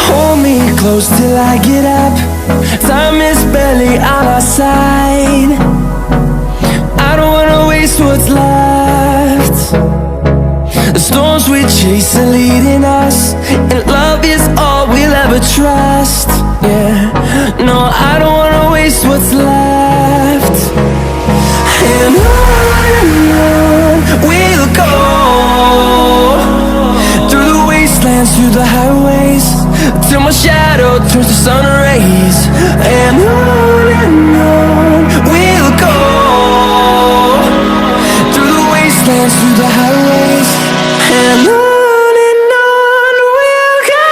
Hold me close till I get up. Time is barely on our side. I don't wanna waste what's left. The storms we chase are leading us, and love is all we'll ever trust. Yeah, no, I don't wanna waste what's left. And on we'll go, through the wastelands, through the highways, till my shadow turns to sun rays. And on we'll go, through the wastelands, through the highways, and on we'll go.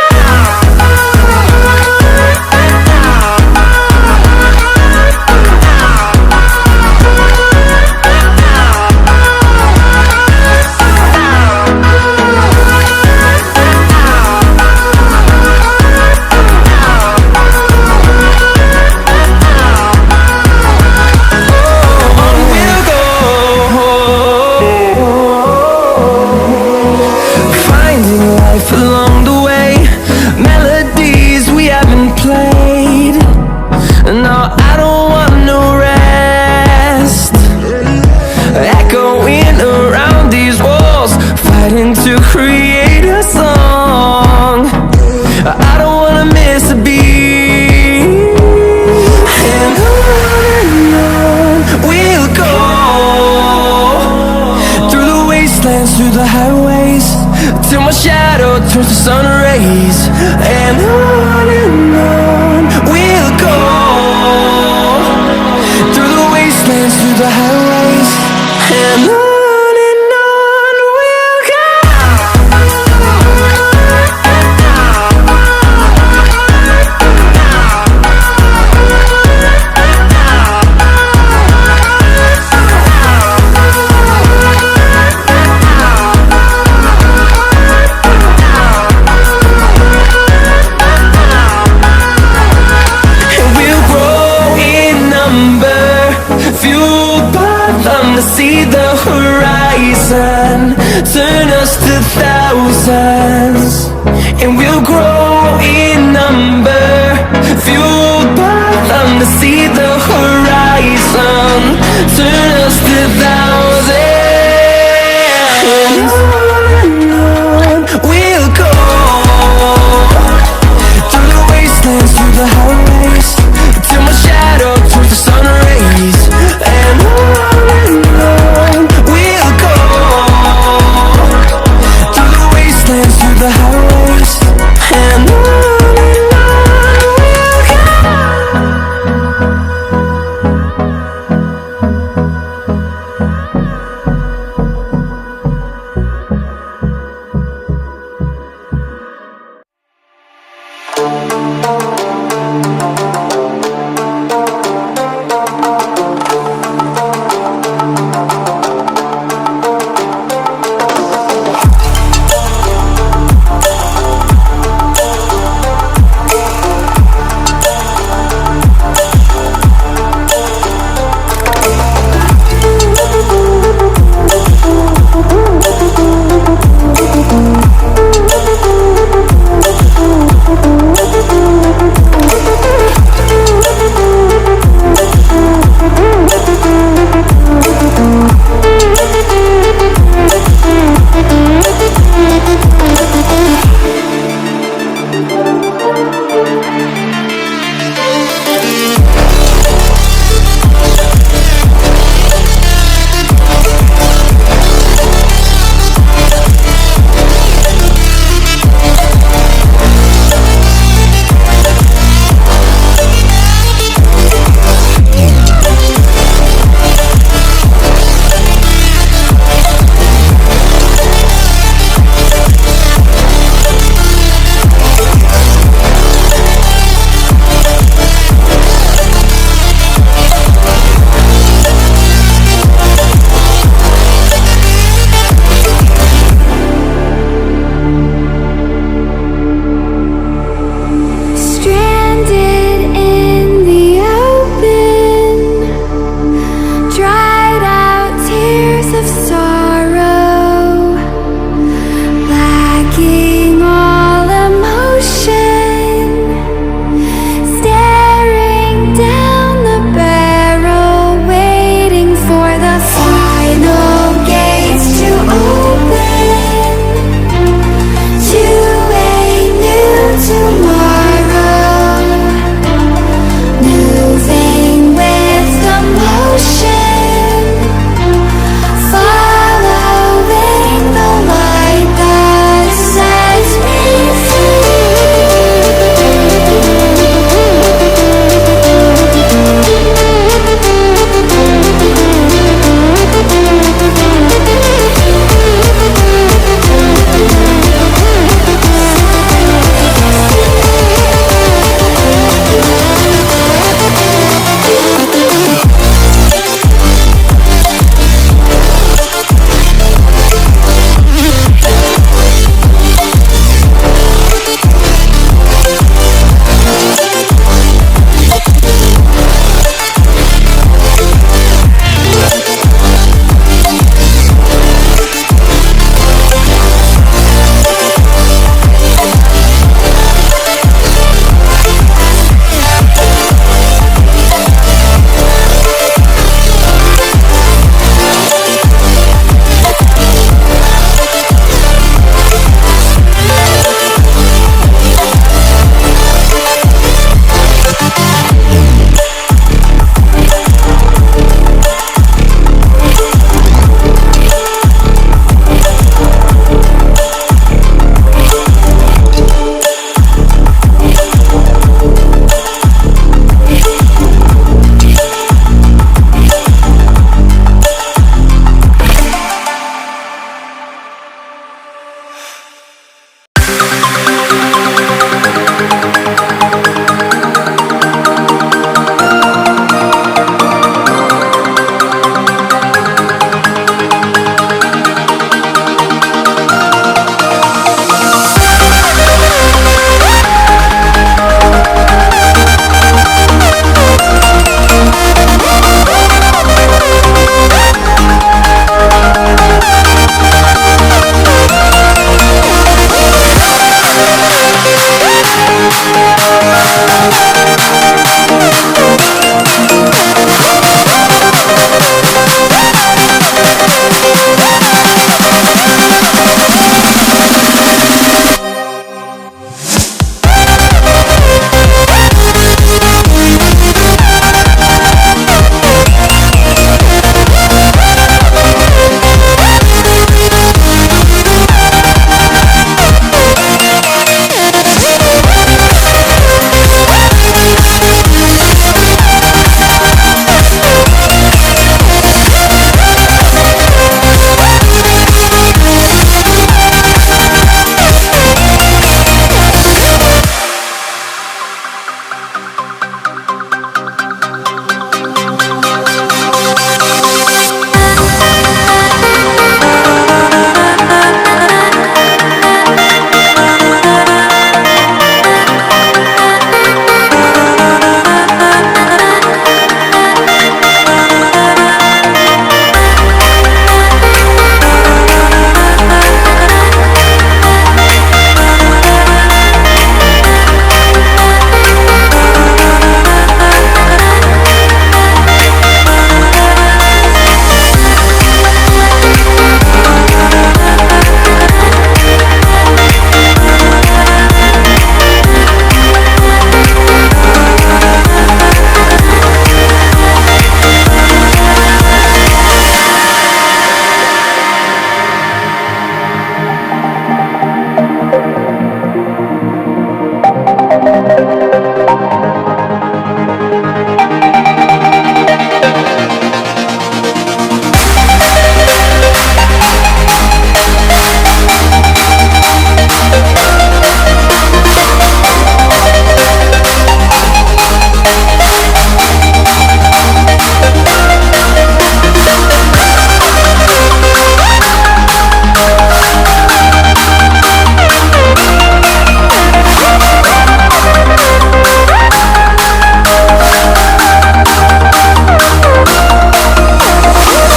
Along the way, melodies we haven't played. No, I don't want no rest. Echoing around these walls, fighting to create a song. I don't wanna miss a beat. And on we'll go, through the wastelands, through the highways, till my shadow turns to sun